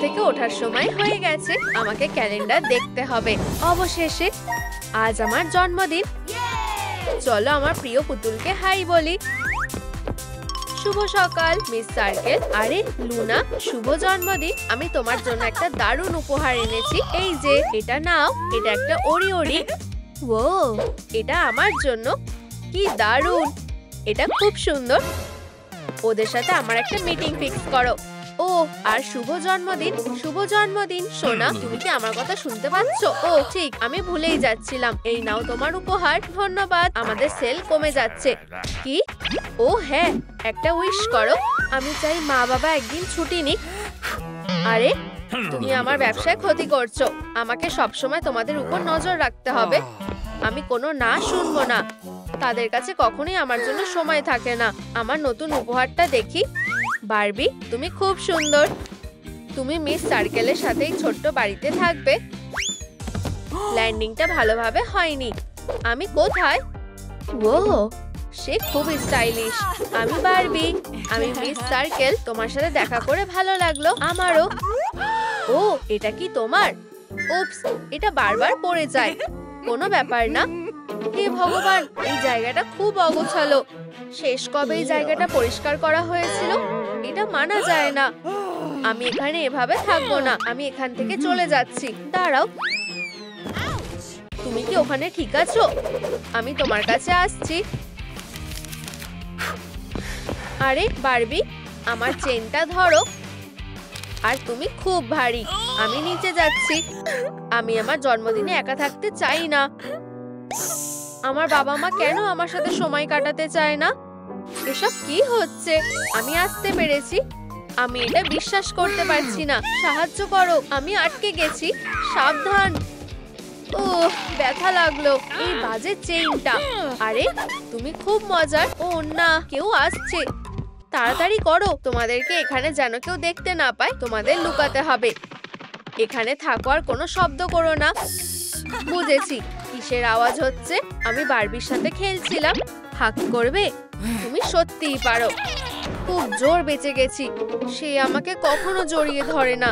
থেকে ওঠার সময় হয়ে গেছে, আমাকে ক্যালেন্ডার দেখতে হবে। অবশেষে আজ আমার জন্মদিন। চলো আমার প্রিয় পুতুলকে হাই বলি। শুভ সকাল মিস সার্কেল। আরে লুনা, শুভ জন্মদিন। আমি তোমার জন্য একটা দারুণ উপহার এনেছি। এই যে এটা নাও, এটা একটা ওরিওরি। ও, এটা আমার জন্য। কি দারুণ, এটা খুব সুন্দর। ওদের সাথে আমার একটা মিটিং ফিক্স করো। ও, আর শুভ জন্মদিন। শুভ জন্মদিন সোনা, তুমি কি আমার কথা শুনতে পাচ্ছ? ও ঠিক, আমি ভুলেই যাচ্ছিলাম। এই নাও তোমার উপহার। ধন্যবাদ। আমাদের সেল কমে যাচ্ছে। কি? ও হ্যাঁ, একটা উইশ করো। আমি চাই মা বাবা একদিন ছুটি নিক। আরে তুমি আমার ব্যবসায় ক্ষতি করছো। আমাকে সবসময় তোমাদের উপর নজর রাখতে হবে। আমি কোনো না শুনবো না। তাদের কাছে কখনোই আমার জন্য সময় থাকে না। আমার নতুন উপহারটা দেখি। বারবি, তুমি খুব সুন্দর। তুমি মিস সার্কেলের সাথেই ছোট্ট বাড়িতে থাকবে। ল্যান্ডিংটা ভালোভাবে হয়নি। আমি কোথায়? ও, সে খুব স্টাইলিশ। আমি বারবি। আমি মিস সার্কেল। তোমার সাথে দেখা করে ভালো লাগলো। আমারও। ও, এটা কি তোমার? উপস, এটা বারবার পড়ে যায়। কোনো ব্যাপার না। হে ভগবান, এই জায়গাটা খুব অগোছালো। শেষ কবে এই জায়গাটা পরিষ্কার করা হয়েছিল? এটা মানা যায় না। আমি এখানে এভাবে থাকবো না। আমি এখান থেকে চলে যাচ্ছি। দাঁড়াও, তুমি কি ওখানে ঠিক আছো? আমি তোমার কাছে আসছি। আরে বারবি, আমার চেনটা ধরো। আর তুমি খুব ভারী। আমি নিচে যাচ্ছি। আমি আমার জন্মদিনে একা থাকতে চাই না। আমার বাবা মা কেন আমার সাথে সময় কাটাতে চায় না? এসব কি হচ্ছে? আমি আসতে পেরেছি। আমি এটা বিশ্বাস করতে পারছি না। সাহায্য করো, আমি আটকে গেছি। সাবধান। ও, ব্যথা লাগলো। এই বাজে চেইনটা। আরে তুমি খুব মজার। ও না, কেউ আসছে। তাড়াতাড়ি করো। তোমাদেরকে এখানে যেন কেউ দেখতে না পায়। তোমাদের লুকাতে হবে। এখানে থাকো আর কোনো শব্দ করো না। বুঝেছি। কিসের আওয়াজ হচ্ছে? আমি বারবির সাথে খেলছিলাম। হাক করবে? তুমি সত্যিই পারো। খুব জোর বেঁচে গেছি। সে আমাকে কখনো জড়িয়ে ধরে না।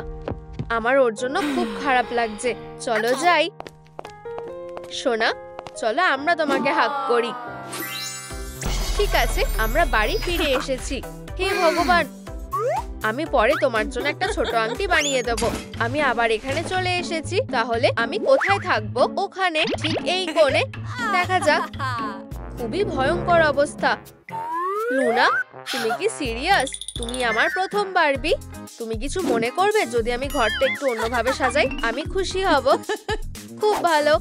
আমার ওর জন্য খুব খারাপ লাগছে। চলো যাই। সোনা, চলো আমরা তোমাকে হাক করি। ঠিক আছে, আমরা বাড়ি ফিরে এসেছি। হে ভগবান, আমি পরে তোমার জন্য একটা ছোট আংটি বানিয়ে দেবো। আমি আবার এখানে চলে এসেছি। তাহলে আমি কোথায় থাকবো? ওখানে, ঠিক এই কোণে। দেখা যাক। খুবই ভয়ঙ্কর অবস্থা। লুনা, তুমি কি সিরিয়াস? তুমি আমার প্রথম বারবি। তুমি কিছু মনে করবে যদি আমি ঘরটা একটু অন্যভাবে সাজাই? আমি খুশি হব। খুব ভালো।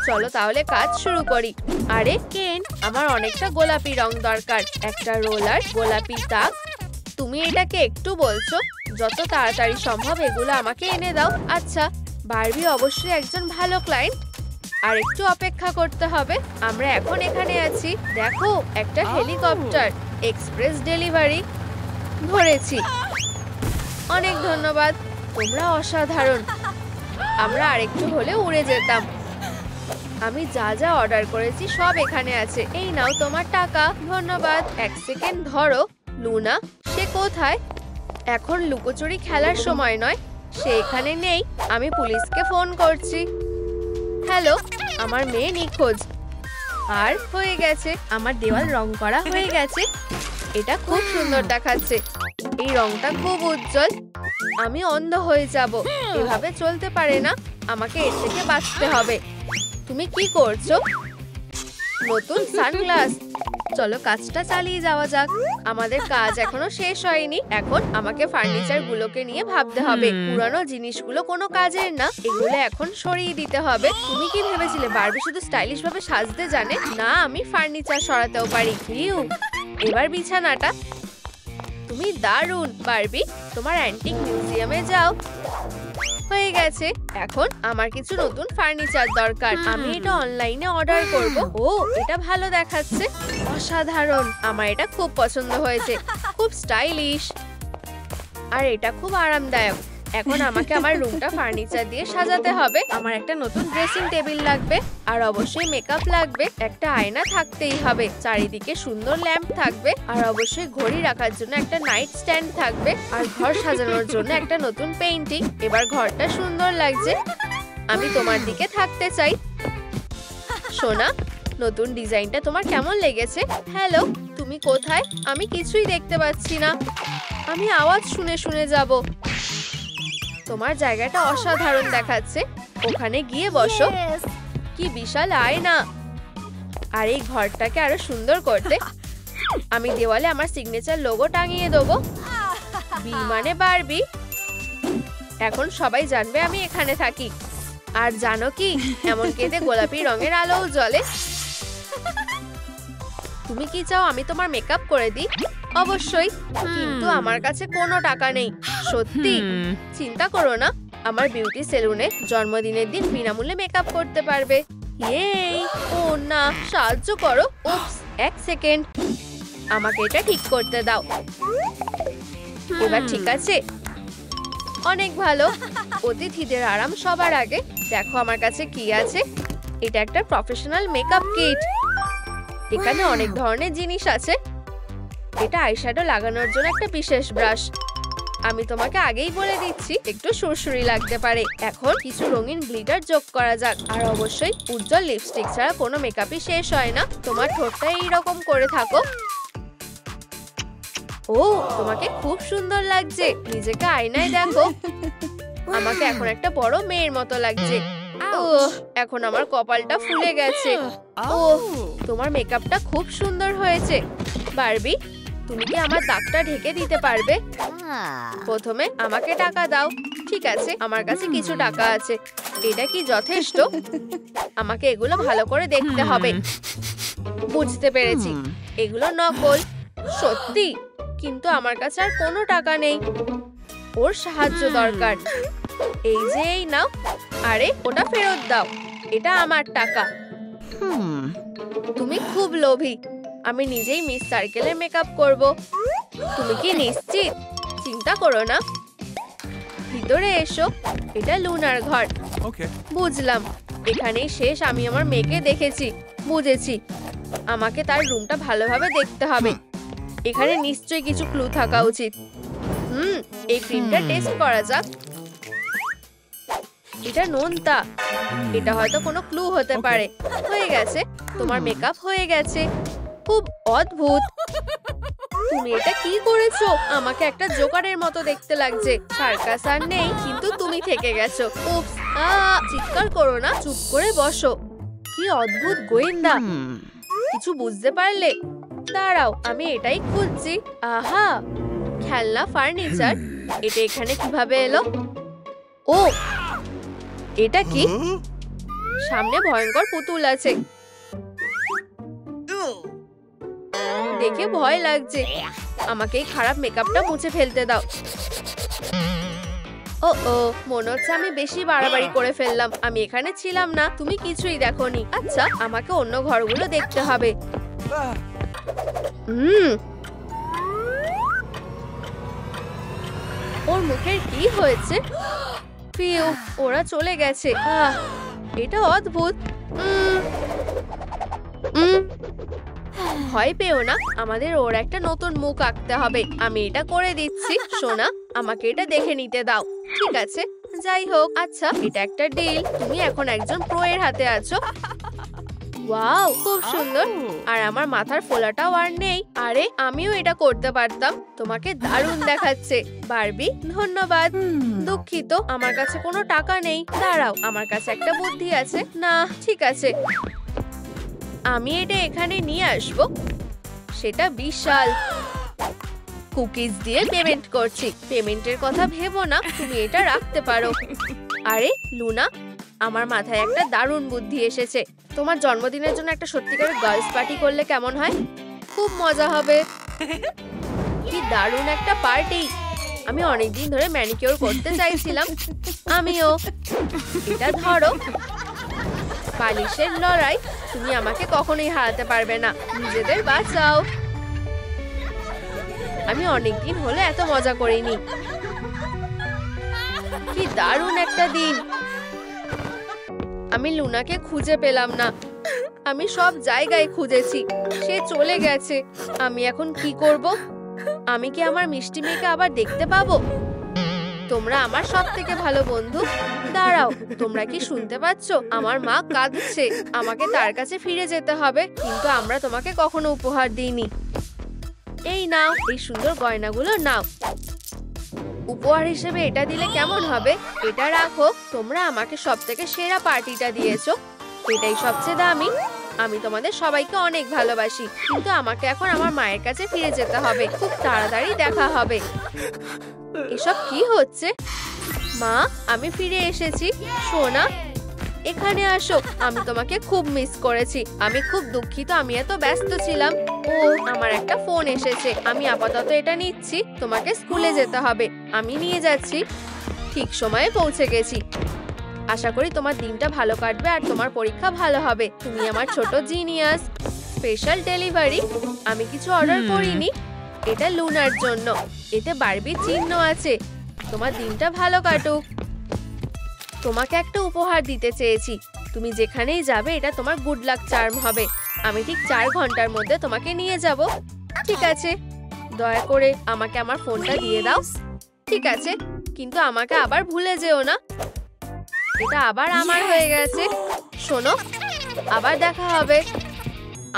চলো তাহলে কাজ শুরু করি। আরে কেন, আমার অনেকটা গোলাপি রং দরকার। একটা রোলার, গোলাপি তাক। তুমি এটাকে একটু বলছো? যত তাড়াতাড়ি সম্ভব এগুলো আমাকে এনে দাও। আচ্ছা, বারবি অবশ্যই একজন ভালো ক্লায়েন্ট। আর একটু অপেক্ষা করতে হবে। আমরা এখন এখানে আছি। দেখো, একটা হেলিকপ্টার। Express delivery. ধরেছি। অনেক ধন্যবাদ। তোমরা অসাধারণ। আমরা আরেকটু হলে উড়ে যেতাম। আমি যা যা অর্ডার করেছি সব এখানে আছে। এই নাও তোমার টাকা। ধন্যবাদ। এক সেকেন্ড ধরো। লুনা, সে কোথায়? এখন লুকোচুরি খেলার সময় নয়। সে এখানে নেই। আমি পুলিশকে ফোন করছি। হ্যালো, আমার মেয়ে নিখোঁজ। আর হয়ে গেছে। আমার দেওয়াল রং করা হয়ে গেছে। এটা খুব সুন্দর দেখাচ্ছে। এই রংটা খুব উজ্জ্বল। আমি অন্ধ হয়ে যাব। এভাবে চলতে পারে না। আমাকে এর থেকে বাঁচতে হবে। তুমি কি করছো? নতুন সানগ্লাস। চলো কাজটা চালিয়ে যাওয়া যাক। আমাদের কাজ এখনো শেষ হয়নি। এখন আমাকে ফার্নিচার গুলোকে নিয়ে ভাবতে হবে। পুরানো জিনিসগুলো কোনো কাজের না। এগুলো এখন সরিয়ে দিতে হবে। তুমি কি ভেবেছিলে বারবি শুধু স্টাইলিশ ভাবে সাজতে জানে? না, আমি ফার্নিচার সরাতেও পারি। এবার বিছানাটা। তুমি দারুণ বারবি। তোমার অ্যান্টিক মিউজিয়ামে যাও। হয়ে গেছে। এখন আমার কিছু নতুন ফার্নিচার দরকার। আমি এটা অনলাইনে অর্ডার করব। ও, এটা ভালো দেখাচ্ছে। অসাধারণ। আমার এটা খুব পছন্দ হয়েছে। খুব স্টাইলিশ। আর এটা খুব আরামদায়ক। এখন আমাকে আমার রুমটা ফার্নিচার দিয়ে সাজাতে হবে। আমার একটা নতুন ড্রেসিং টেবিল লাগবে, আর অবশ্যই মেকআপ লাগবে। একটা আয়না থাকতেই হবে, চারিদিকে সুন্দর ল্যাম্প থাকবে, আর অবশ্যই ঘড়ি রাখার জন্য একটা নাইট স্ট্যান্ড থাকবে, আর ঘর সাজানোর জন্য একটা নতুন পেইন্টিং। এবার ঘরটা সুন্দর লাগছে, আমি তোমার দিকে থাকতে চাই। সোনা, নতুন ডিজাইনটা তোমার কেমন লেগেছে? হ্যালো, তুমি কোথায়? আমি কিছুই দেখতে পাচ্ছি না। আমি আওয়াজ শুনে শুনে যাব। তোমার জায়গাটা অসাধারণ দেখাচ্ছে, ওখানে গিয়ে বসো। কি বিশাল আয়না! আর এই ঘরটাকে আরো সুন্দর করতে আমি দেওয়ালে আমার সিগনেচার লোগো টাঙিয়ে দেবো। বি মানে বারবি। এখন সবাই জানবে আমি এখানে থাকি। আর জানো কি, এমন কেটে গোলাপি রঙের আলোও জ্বলে। তুমি কি চাও আমি তোমার মেকআপ করে দিই? অবশ্যই, কিন্তু আমার কাছে কোনো টাকা নেই। সত্যি? চিন্তা করো না, আমার বিউটি সেলুনে জন্মদিনের দিন বিনামূল্যে মেকআপ করতে পারবে। এই, ও না, সাহায্য করো। উপস, এক সেকেন্ড, আমাকে এটা ঠিক করতে দাও। এবার ঠিক আছে? অনেক ভালো। অতিথিদের আরাম সবার আগে। দেখো আমার কাছে কি আছে। এটা একটা প্রফেশনাল মেকআপ কিট। এখানে অনেক ধরনের জিনিস আছে। এটা আইশ্যাডো লাগানোর জন্য একটা বিশেষ ব্রাশ। আমি তোমাকে আগেই বলে দিচ্ছি, একটু সুরসুরি লাগতে পারে। এখন কিছু রঙিন গ্লিটার যোগ করা যাক, আর অবশ্যই উজ্জ্বল লিপস্টিক ছাড়া কোনো মেকআপই শেষ হয় না। তোমার ঠোঁটটা এইরকম করে থাকো। ও, তোমাকে খুব সুন্দর লাগছে। নিজেকে আয়নায় দেখো। আমাকে এখন একটা বড় মেয়ের মতো লাগছে। এখন আমার কপালটা ফুলে গেছে। ও, তোমার মেকআপটা খুব সুন্দর হয়েছে। বারবি, তুমি কি আমার দাগটা ঢেকে দিতে পারবে? প্রথমে আমাকে টাকা দাও। ঠিক আছে, আমার কাছে কিছু টাকা আছে। এটা কি যথেষ্ট? আমাকে এগুলো ভালো করে দেখতে হবে। বুঝতে পেরেছি, এগুলো নকল। সত্যি? কিন্তু আমার কাছে আর কোনো টাকা নেই। ওর সাহায্য দরকার। এই যে, এই নাও। আরে, ওটা ফেরত দাও, এটা আমার টাকা। তুমি খুব লোভী। আমি নিজেই মিস সার্কেলের মেকআপ করব। তুমি কি নিশ্চিত? চিন্তা করো না, ভিতরে এসো। এটা লুনার ঘর। বুঝলাম, এখানেই শেষ। আমি আমার মেয়েকে দেখেছি। বুঝেছি, আমাকে তার রুমটা ভালোভাবে দেখতে হবে। এখানে নিশ্চয়ই কিছু ক্লু থাকা উচিত। এই ক্রিমটা টেস্ট করা যাক। এটা নোনতা। এটা হয়তো কোনো ক্লু হতে পারে। হয়ে গেছে, তোমার মেকআপ হয়ে গেছে। খুব অদ্ভুত। তুমি এটা কি করেছো? আমাকে একটা জোকারের মতো দেখতে লাগছে। সার্কাস আর নেই, কিন্তু তুমি থেকে গেছো। উপস, চিৎকার করো না, চুপ করে বসো। কি অদ্ভুত গোয়েন্দা। কিছু বুঝতে পারলে? দাঁড়াও, আমি এটাই খুঁজছি। আহা, খেলনা ফার্নিচার। এটা এখানে কিভাবে এলো? ও, এটা কি? সামনে ভয়ঙ্কর পুতুল আছে। দেখে ভয় লাগছে। আমাকে এই খারাপ মেকআপটা মুছে ফেলতে দাও। ও, মনে হচ্ছে আমি বেশি বাড়াবাড়ি করে ফেললাম। আমি এখানে ছিলাম না, তুমি কিছুই দেখোনি। আচ্ছা, আমাকে অন্য ঘরগুলো দেখতে হবে। ওর মুখের কি হয়েছে? ফিউ, ওরা চলে গেছে। এটা অদ্ভুত। ভয় পেও না, আমাদের ওর একটা নতুন মুখ আঁকতে হবে। আমি এটা করে দিচ্ছি। সোনা, আমাকে এটা দেখে নিতে দাও। ঠিক আছে, যাই হোক। আচ্ছা, এটা একটা ডিল। তুমি এখন একজন প্রো এর হাতে আছো। ওয়াও, খুব সুন্দর। আর আমার মাথার ফোলাটাও আর নেই। আরে, আমিও এটা করতে পারতাম। তোমাকে দারুণ দেখাচ্ছে বারবি। ধন্যবাদ। দুঃখিত, আমার কাছে কোনো টাকা নেই। দাঁড়াও, আমার কাছে একটা বুদ্ধি আছে। না, ঠিক আছে, আমি এটা এখানে নিয়ে আসবো। সেটা বিশাল। কুকিজ দিয়ে পেমেন্ট করছি। পেমেন্টের কথা ভেবো না, তুমি এটা রাখতে পারো। আরে লুনা, আমার মাথায় একটা দারুণ বুদ্ধি এসেছে। তোমার জন্মদিনের জন্য একটা সত্যিকারের গার্লস পার্টি করলে কেমন হয়? খুব মজা হবে। কি দারুণ একটা পার্টি। আমি অনেকদিন ধরে ম্যানিকিউর করতে চাইছিলাম। আমিও। এটা ধরো। পালিশের লড়াই। তুমি আমাকে কখনোই হারাতে পারবে না। নিজেদের বাঁচাও। আমি অনেকদিন হলে এত মজা করিনি। কি দারুণ একটা দিন। আমি লুনাকে খুঁজে পেলাম না। আমি সব জায়গায় খুঁজেছি, সে চলে গেছে। আমি এখন কি করব? আমি কি আমার মিষ্টি মেয়েকে আবার দেখতে পাবো? তোমরা আমার সবথেকে ভালো বন্ধু। দাঁড়াও, তোমরা কি শুনতে পাচ্ছ? আমার মা কাঁদছে। আমাকে তার কাছে ফিরে যেতে হবে, কিন্তু আমরা তোমাকে কখনো উপহার দিইনি। এই নাও, এই সুন্দর গয়নাগুলো নাও। উপহার হিসেবে এটা দিলে কেমন হবে? এটা রাখো। তোমরা আমাকে সবথেকে সেরা পার্টিটা দিয়েছো, এটাই সবচেয়ে দামি। আমি তোমাদের সবাইকে অনেক ভালোবাসি, কিন্তু আমাকে এখন আমার মায়ের কাছে ফিরে যেতে হবে। খুব তাড়াতাড়ি দেখা হবে। এসব কি হচ্ছে? মা, আমি ফিরে এসেছি। সোনা, এখানে আসো। আমি তোমাকে খুব মিস করেছি। আমি খুব দুঃখিত, আমি এত ব্যস্ত ছিলাম। ও, আমার একটা ফোন এসেছে। আমি আপাতত এটা নিচ্ছি। তোমাকে স্কুলে যেতে হবে। আমি নিয়ে যাচ্ছি। ঠিক সময়ে পৌঁছে গেছি। আশা করি তোমার দিনটা ভালো কাটবে আর তোমার পরীক্ষা ভালো হবে। তুমি আমার ছোট জিনিয়াস। Special delivery. আমি কিছু অর্ডার করিনি। এটা লুনার জন্য। এতে বারবির চিহ্ন আছে। তোমার দিনটা ভালো কাটুক। তোমাকে একটা উপহার দিতে চেয়েছি। তুমি যেখানেই যাবে এটা তোমার গুড লাক চার্ম হবে। আমি ঠিক 4 ঘন্টার মধ্যে তোমাকে নিয়ে যাব। ঠিক আছে, দয়া করে আমাকে আমার ফোনটা দিয়ে দাও। ঠিক আছে, কিন্তু আমাকে আবার ভুলে যেও না। এটা আবার আমার হয়ে গেছে। শোনো, আবার দেখা হবে।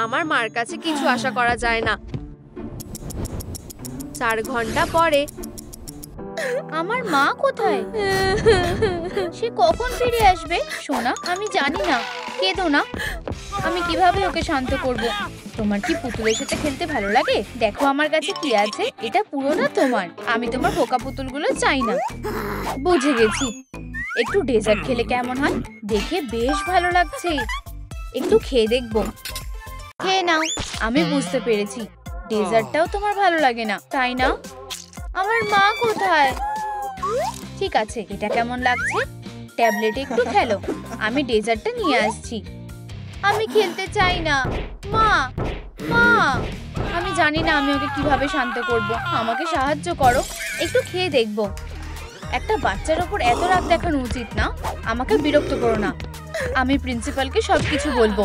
আমার মার কাছে কিছু আশা করা যায় না। 4 ঘন্টা পরে। আমার মা কোথায়? সে কখন ফিরে আসবে? সোনা, আমি জানি না। কেঁদো না। আমি কিভাবে ওকে শান্ত করব? তোমার কি পুতুলের সাথে খেলতে ভালো লাগে? দেখো আমার কাছে কি আছে। এটা পুরোটা তোমার। আমি তোমার পোকা পুতুলগুলো চাই না। বুঝে গেছি। একটু ডেজার্ট খেলে কেমন হয়? দেখে বেশ ভালো লাগছে। একটু খেয়ে দেখবো। খেয়ে নাও। আমি বুঝতে পেরেছি, ডেজার্টটাও তোমার ভালো লাগে না, তাই না? আমার মা কোথায়? ঠিক আছে, এটা কেমন লাগছে? ট্যাবলেটে একটু খেলো। আমি ডেজার্টটা নিয়ে আসছি। আমি খেলতে চাই না। মা, মা, আমি জানি না আমি ওকে কিভাবে শান্ত করব। আমাকে সাহায্য করো। একটু খেয়ে দেখবো। একটা বাচ্চার ওপর এত রাগ দেখানো উচিত না। আমাকে বিরক্ত করো না। আমি প্রিন্সিপালকে সবকিছু বলবো।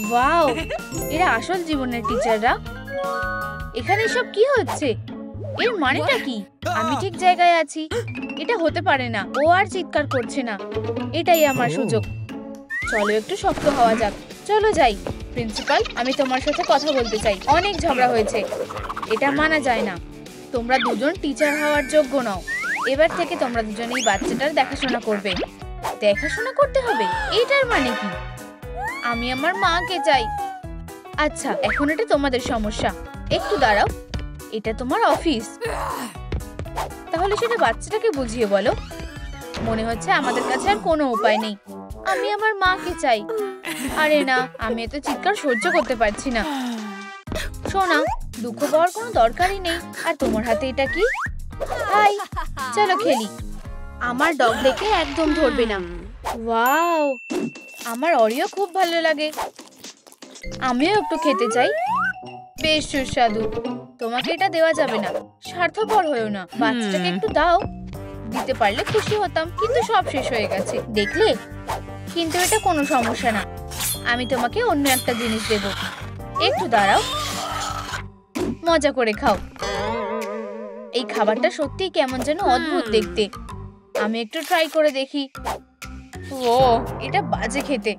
ওয়াও, এরা আসল জীবনের টিচাররা। এখানে সব কি হচ্ছে? এর মানেটা কি? আমি ঠিক জায়গায় আছি। এটা হতে পারে না। ও আর চিৎকার করছে না। এটাই আমার সুযোগ। চলো একটু শক্ত হওয়া যাক। চলো যাই। প্রিন্সিপাল, আমি তোমার সাথে কথা বলতে চাই। অনেক ঝগড়া হয়েছে। এটা মানা যায় না। তোমরা দুজন টিচার হওয়ার যোগ্য নও। এবার থেকে তোমরা দুজনেই বাচ্চাটার দেখাশোনা করবে। দেখাশোনা করতে হবে? এটার মানে কি? আমি আমার মাকে চাই। আচ্ছা, এখন এটা তোমাদের সমস্যা। একটু দাঁড়াও। এটা তোমার অফিস। তাহলে সেটা বাচ্চাটাকে বুঝিয়ে বলো। মনে হচ্ছে আমাদের কাছে আর কোনো উপায় নেই। আমি আমার মাকে চাই। আরে না, আমি এত চিৎকার সহ্য করতে পারছি না। শোনা, দুঃখ পাওয়ার কোনো দরকারই নেই। আর তোমার হাতে এটা কি? হাই, চলো খেলি। আমার ডগ দেখে একদম ধরবে না। ওয়াও, আমার অরিও খুব ভালো লাগে। আমিও একটু খেতে চাই। বেশ সুস্বাদু। তোমাকে এটা দেওয়া যাবে না। স্বার্থপর হয়েও না। বাচ্চাটাকে একটু দাও। দিতে পারলে খুশি হতাম, কিন্তু সব শেষ হয়ে গেছে। দেখলে? কিন্তু এটা কোনো সমস্যা না। আমি তোমাকে অন্য একটা জিনিস দেব। একটু দাঁড়াও। মজা করে খাও। এই খাবারটা সত্যিই কেমন যেন অদ্ভুত দেখতে। আমি একটু ট্রাই করে দেখি। ও, এটা বাজে খেতে।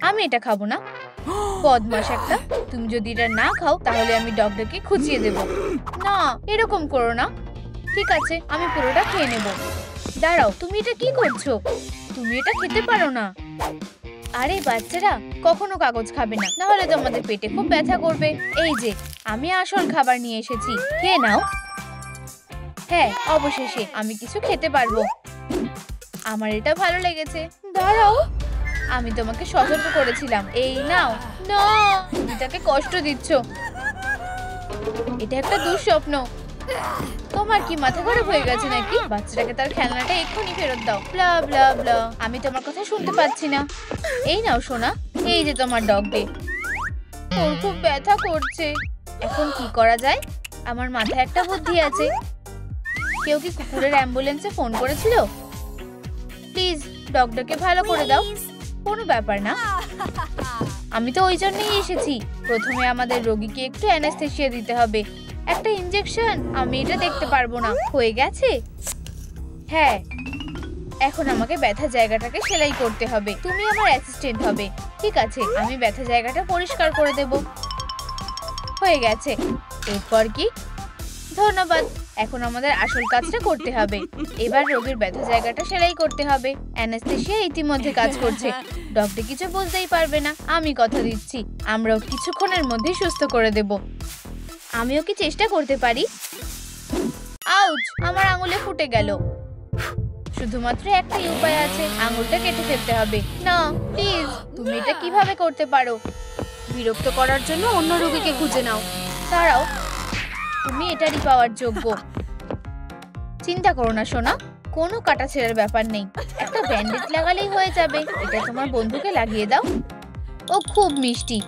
আমি এটা খাবো না। বদমাশ একটা। তুমি যদি এটা না খাও তাহলে আমি ডগটাকে খুঁজিয়ে দেব। না, এরকম করো না। ঠিক আছে, আমি পুরোটা খেয়ে নেব। দাঁড়াও, তুমি এটা কি করছো? তুমি এটা খেতে পারো না। আরে বাচ্চারা, কখনো কাগজ খাবে না, নাহলে তোমাদের পেটে খুব ব্যথা করবে। এই যে, আমি আসল খাবার নিয়ে এসেছি। খেয়ে নাও। হ্যাঁ, অবশেষে আমি কিছু খেতে পারবো। আমার এটা ভালো লেগেছে। দাঁড়াও, আমি তোমাকে সতর্ক করেছিলাম। এই নাও। না, তুমি তাকে কষ্ট দিচ্ছ। এটা একটা দুঃস্বপ্ন। তোমার কি মাথা খারাপ হয়ে গেছে নাকি? বাচ্চাটাকে তার খেলনাটা এক্ষুনি ফেরত দাও। ব্লা ব্লা ব্লা। আমি তোমার কথা শুনতে পাচ্ছি না। এই নাও সোনা, এই যে তোমার ডগ ডে। ওর খুব ব্যথা করছে। এখন কি করা যায়? আমার মাথায় একটা বুদ্ধি আছে। কেউ কি কুকুরের অ্যাম্বুলেন্সে ফোন করেছিল? প্লিজ ডগটাকে ভালো করে দাও। কোনো ব্যাপার না, আমি তো ওই জন্যই এসেছি। প্রথমে আমাদের রোগীকে একটু অ্যানাস্থেসিয়া দিতে হবে, একটা ইনজেকশন। আমি এটা দেখতে পারবো না। হয়ে গেছে? হ্যাঁ, এখন আমাকে ব্যথা জায়গাটাকে সেলাই করতে হবে। তুমি আমার অ্যাসিস্ট্যান্ট হবে। ঠিক আছে, আমি ব্যথা জায়গাটা পরিষ্কার করে দেব। হয়ে গেছে। এরপর কি? ধন্যবাদ। এখন আমাদের আসল কাজটা করতে হবে। এবার রোগীর ব্যথা জায়গাটা সেলাই করতে হবে। অ্যানাস্থেসিয়া ইতিমধ্যে কাজ করছে। ডক্টর কিছু বুঝতেই পারবে না, আমি কথা দিচ্ছি। আমরাও কিছুক্ষণের মধ্যেই সুস্থ করে দেব। আমিও কি চেষ্টা করতে পারি? আউচ! আমার আঙুলে ফুটে গেল। শুধুমাত্র একটাই উপায় আছে, আঙুলটা কেটে ফেলতে হবে। না প্লিজ, তুমি এটা কিভাবে করতে পারো? বিরক্ত করার জন্য অন্য রোগীকে খুঁজে নাও। দাঁড়াও, তুমি এটারই পাওয়ার যোগ্য। চিন্তা করো না সোনা, কোনো কাটাছেঁড়ার ব্যাপার নেই। একটা ব্যান্ডেজ লাগালেই হয়ে যাবে। এটা তোমার বন্ধুকে লাগিয়ে দাও। ও খুব মিষ্টি।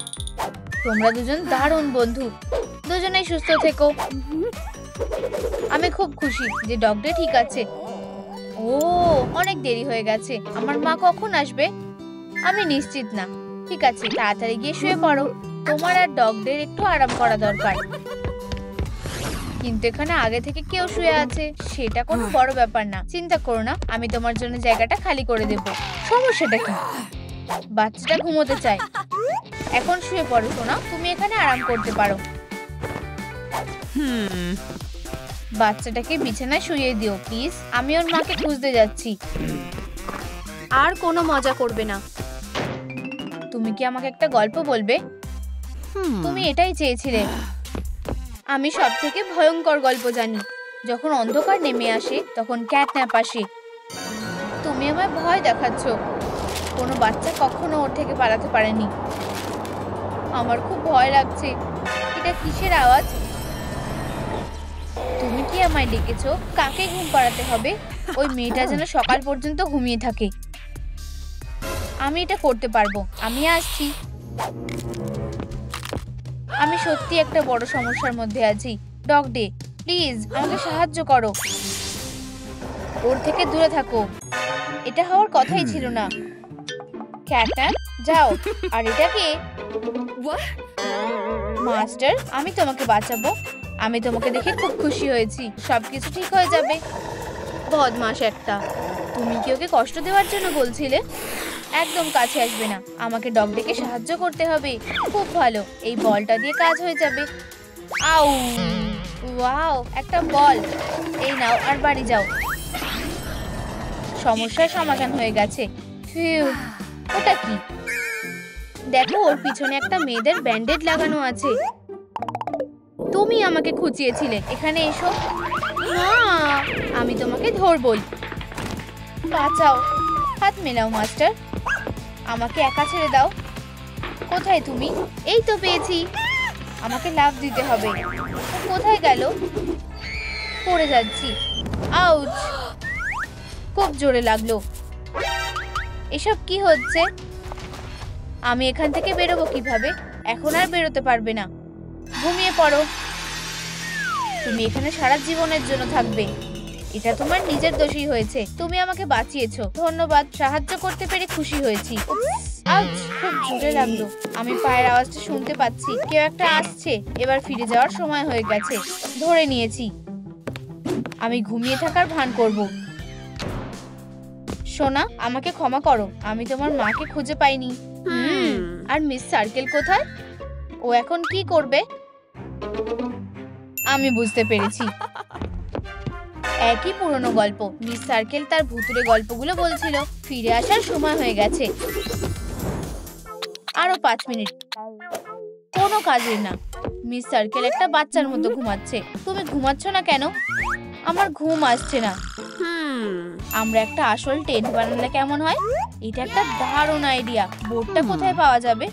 তোমরা দুজন দারুণ বন্ধু। দুজনেই সুস্থ থেকো। আমি খুব খুশি যে ডগটা ঠিক আছে। ও, অনেক দেরি হয়ে গেছে। আমার মা কখন আসবে? আমি নিশ্চিত না। ঠিক আছে, তাড়াতাড়ি গিয়ে শুয়ে পড়ো। তোমার আর ডগদের একটু আরাম করা দরকার। কিন্তু এখানে আগে থেকে কেউ শুয়ে আছে, সেটা কোনো বড় ব্যাপার না। চিন্তা করো না, আমি তোমার জন্য জায়গাটা খালি করে দেব। সমস্যাটা কি? বাচ্চাটা ঘুমোতে চায়। এখন শুয়ে পড়ো সোনা, তুমি এখানে আরাম করতে পারো। বাচ্চাটাকে বিছানায় শুইয়ে দিও প্লিজ। আমি ওর মাকে খুঁজতে যাচ্ছি। আর কোনো মজা করবে না। তুমি কি আমাকে একটা গল্প বলবে? তুমি এটাই চেয়েছিলে। আমি সবথেকে ভয়ঙ্কর গল্প জানি। যখন অন্ধকার নেমে আসে তখন ক্যাটন্যাপ আসে। তুমি আমায় ভয় দেখাচ্ছ। কোনো বাচ্চা কখনো ওর থেকে পালাতে পারেনি। আমার খুব ভয় লাগছে। এটা কিসের আওয়াজ? তুমি কি আমায় ডেকেছো? কাকে ঘুম পাড়াতে হবে? ওই মেয়েটা যেন সকাল পর্যন্ত ঘুমিয়ে থাকে। আমি এটা করতে পারবো। আমি আসছি। আমি সত্যি একটা বড় সমস্যার মধ্যে আছি। ডগ ডে, প্লিজ আমাকে সাহায্য করো। ওর থেকে দূরে থাকো। এটা হওয়ার কথাই ছিল না। ক্যাটন্যাপ, যাও। আর এটা কে? মাস্টার, আমি তোমাকে বাঁচাবো। আমি তোমাকে দেখে খুব খুশি হয়েছি। সবকিছু ঠিক হয়ে যাবে। বদমাশ একটা। তুমি কি ওকে কষ্ট দেওয়ার জন্য বলছিলে? একদম কাছে আসবে না। আমাকে ডগ ডেকে সাহায্য করতে হবে। খুব ভালো, এই বলটা দিয়ে কাজ হয়ে যাবে। আউ! ওয়াও, একটা বল। এই নাও আর বাড়ি যাও। সমস্যার সমাধান হয়ে গেছে। ফিউ! ওটা কি? দেখো, ওর পিছনে একটা মেয়েদের ব্যান্ডেজ লাগানো আছে। তুমি আমাকে খুঁচিয়েছিলে। এখানে এসো। না, আমি তোমাকে ধরবই। বাঁচাও। হাত মেলাও মাস্টার। আমাকে একা ছেড়ে দাও। কোথায় তুমি? এই তো পেয়েছি। আমাকে লাফ দিতে হবে। কোথায় গেল? পড়ে যাচ্ছি। আউচ! খুব জোরে লাগলো। এসব কি হচ্ছে? আমি এখান থেকে বেরোবো কিভাবে? এখন আর বেরোতে পারবে না। ঘুমিয়ে পড়ো। তুমি এখানে সারা জীবনের জন্য থাকবে। এটা তোমার নিজের দোষই হয়েছে। তুমি আমাকে বাঁচিয়েছো। ধন্যবাদ। সাহায্য করতে পেরে খুশি হয়েছি। আউচ! খুব জোরে লাগলো। আমি পায়ের আওয়াজটা শুনতে পাচ্ছি। কেউ একটা আসছে। এবার ফিরে যাওয়ার সময় হয়ে গেছে। ধরে নিয়েছি। আমি ঘুমিয়ে থাকার ভান করব। সোনা, আমাকে ক্ষমা করো। আমি তোমার মাকে খুঁজে পাইনি। আর মিস সার্কেল কোথায়? ও এখন কি করবে? আমি বুঝতে পেরেছি। একই পুরনো গল্প। মিস সার্কেল তার ভুতুড়ে গল্পগুলো বলছিল। ফিরে আসার সময় হয়ে গেছে। আরো 5 মিনিট। কোনো কাজের না। মিস সার্কেল একটা বাচ্চার মতো ঘুমাচ্ছে। তুমি ঘুমাচ্ছ না কেন? আমার ঘুম আসছে না। আমরা একটা আসল টেন্ট বানালে কেমন হয়? এটা একটা দারুণ আইডিয়া। বোর্ডটা কোথায় পাওয়া যাবে?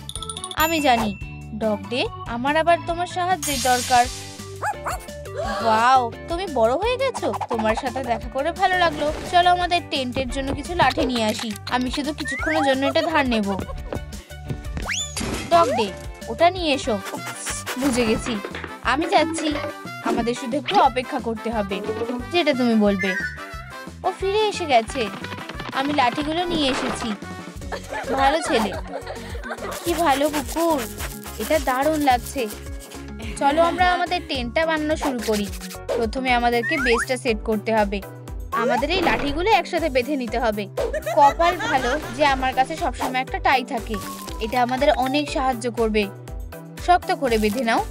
আমি জানি। ডগ ডে, আমার আবার তোমার সাহায্যের দরকার। ওয়াও, তুমি বড় হয়ে গেছো। তোমার সাথে দেখা করে ভালো লাগলো। চলো আমাদের টেন্টের জন্য কিছু লাঠি নিয়ে আসি। আমি শুধু কিছুক্ষণের জন্য এটা ধার নেব। ডগ ডে, ওটা নিয়ে এসো। বুঝে গেছি। আমি যাচ্ছি। আমাদের শুধু একটু অপেক্ষা করতে হবে, যেটা তুমি বলবে। ও ফিরে এসে গেছে। আমি লাঠিগুলো নিয়ে এসেছি। ভালো ছেলে। কি ভালো কুকুর, এটা দারুণ লাগছে। চলো আমরা আমাদের টেন্টটা বানানো শুরু করি। প্রথমে আমাদেরকে বেসটা সেট করতে হবে। আমাদের এই লাঠিগুলো একসাথে বেঁধে নিতে হবে। কপাল ভালো যে আমার কাছে সবসময় একটা টাই থাকে। এটা আমাদের অনেক সাহায্য করবে। শক্ত করে বেঁধে নাও।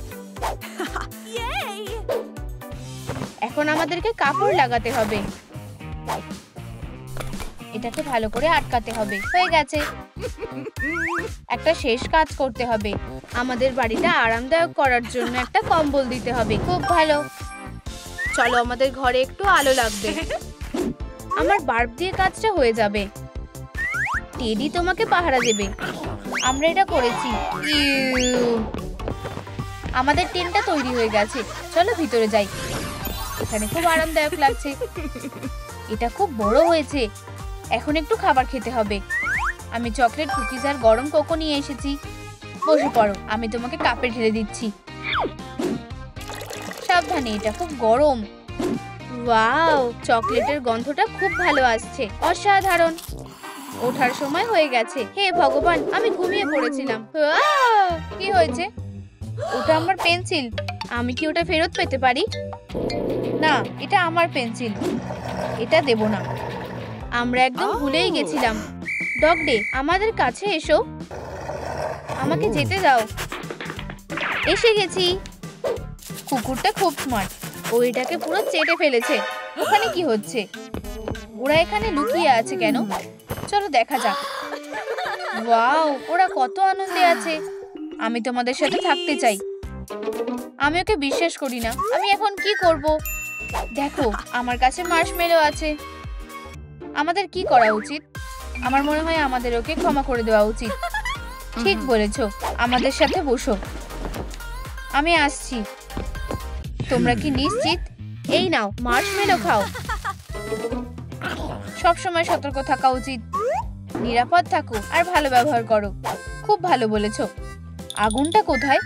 এখন আমাদেরকে কাপড় লাগাতে হবে। এটাকে ভালো করে আটকাতে হবে। হয়ে গেছে। একটা শেষ কাজ করতে হবে। আমাদের বাড়িটা আরামদায়ক করার জন্য একটা কম্বল দিতে হবে। খুব ভালো। চলো আমাদের ঘরে একটু আলো লাগবে। আমার বাল্ব দিয়ে কাজটা হয়ে যাবে। টেডি তোমাকে পাহারা দেবে। আমরা এটা করেছি। আমাদের টেন্টটা তৈরি হয়ে গেছে। চলো ভিতরে যাই। এখানে খুব আরামদায়ক লাগছে। এটা খুব বড় হয়েছে। এখন একটু খাবার খেতে হবে। আমি চকলেট কুকিজ আর গরম কোকো নিয়ে এসেছি। বসে পড়ো, আমি তোমাকে কাপে ঢেলে দিচ্ছি। সাবধানে, এটা খুব গরম। ওয়াও, চকলেটের গন্ধটা খুব ভালো আসছে। অসাধারণ। ওঠার সময় হয়ে গেছে। হে ভগবান, আমি ঘুমিয়ে পড়েছিলাম। কি হয়েছে? ওটা আমার পেন্সিল। আমি কি ওটা ফেরত পেতে পারি? না, এটা আমার পেন্সিল। এটা দেব না। আমরা একদম ভুলেই গেছিলাম। ডগ ডে, আমাদের কাছে এসো। আমাকে যেতে দাও। এসে গেছি। কুকুরটা খুব স্মার্ট। ও এটাকে পুরো চেটে ফেলেছে। ওখানে কি হচ্ছে? ওরা এখানে লুকিয়ে আছে কেন? চলো দেখা যাক। ওয়াও, ওরা কত আনন্দে আছে। আমি তোমাদের সাথে থাকতে চাই। আমি ওকে বিশ্বাস করি না। আমি এখন কি করব? দেখো, আমার কাছে মার্শমেলো আছে। আমাদের কি করা উচিত? আমার মনে হয় আমাদের ওকে ক্ষমা করে দেওয়া উচিত। ঠিক বলেছো। আমাদের সাথে বসো। আমি আসছি। তোমরা কি নিশ্চিত? এই নাও, মার্শমেলো খাও। সব সময় সতর্ক থাকা উচিত। নিরাপদ থাকো আর ভালো ব্যবহার করো। খুব ভালো বলেছো। আগুনটা কোথায়?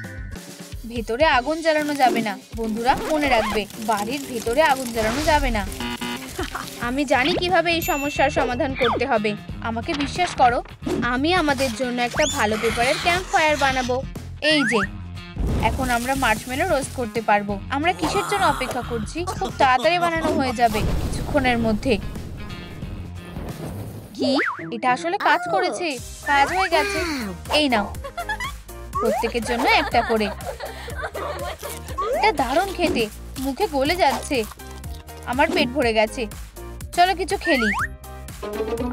ভেতরে আগুন জ্বালানো যাবে না। বন্ধুরা মনে রাখবে, বাড়ির ভেতরে আগুন জ্বালানো যাবে না। আমি জানি কিভাবে এই সমস্যার সমাধান করতে হবে। আমাকে বিশ্বাস করো। আমি আমাদের জন্য একটা ভালো পেপারের ক্যাম্প ফায়ার বানাবো। এই যে, এখন আমরা মার্শমেলো রোস্ট করতে পারবো। আমরা কিসের জন্য অপেক্ষা করছি? খুব তাড়াতাড়ি বানানো হয়ে যাবে, কিছুক্ষণের মধ্যে। কি? এটা আসলে কাজ করেছে। কাজ হয়ে গেছে। এই নাও, প্রত্যেকের জন্য একটা করে। এটা দারুণ খেতে। মুখে গলে যাচ্ছে। আমার পেট ভরে গেছে। চলো কিছু খেলি।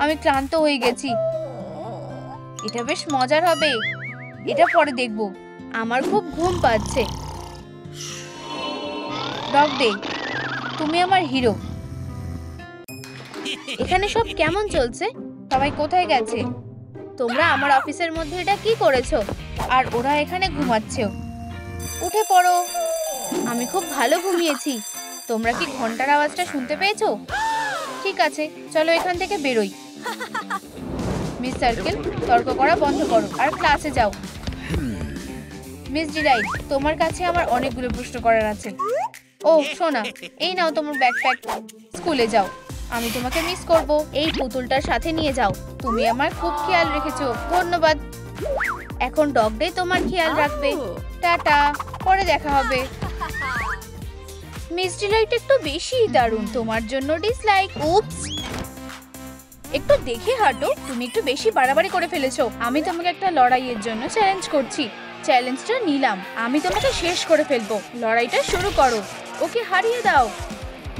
আমি ক্লান্ত হয়ে গেছি। এটা বেশ মজার হবে। এটা পরে দেখবো। আমার খুব ঘুম পাচ্ছে। ডগ ডে, তুমি আমার হিরো। এখানে সব কেমন চলছে? সবাই কোথায় গেছে? তোমরা আমার অফিসের মধ্যে এটা কি করেছো? আর ওরা এখানে ঘুমাচ্ছে। উঠে পড়ো। আমি খুব ভালো ঘুমিয়েছি। তোমরা কি ঘন্টার আওয়াজটা শুনতে পেয়েছো? ঠিক আছে, চলো এখান থেকে বেরোই। মিস সার্কেল, তর্ক করা বন্ধ করো আর ক্লাসে যাও। মিস ডিলাইট, তোমার কাছে আমার অনেকগুলো প্রশ্ন করার আছে। ও সোনা, এই নাও তোমার ব্যাকপ্যাক। স্কুলে যাও। আমি তোমাকে মিস করব। এই পুতুলটার সাথে নিয়ে যাও। তুমি আমার খুব খেয়াল রেখেছো। ধন্যবাদ। এখন ডগ ডে তোমার খেয়াল রাখবে। টাটা, পরে দেখা হবে। মিস ডিলাইট একটু বেশি দারুণ। তোমার জন্য ডিসলাইক। উপস, একটু দেখে হাঁটো। তুমি একটু বেশি বাড়াবাড়ি করে ফেলেছো। আমি তোমাকে একটা লড়াইয়ের জন্য চ্যালেঞ্জ করছি। চ্যালেঞ্জটা নিলাম। আমি তোমাকে শেষ করে ফেলবো। লড়াইটা শুরু করো। ওকে হারিয়ে দাও।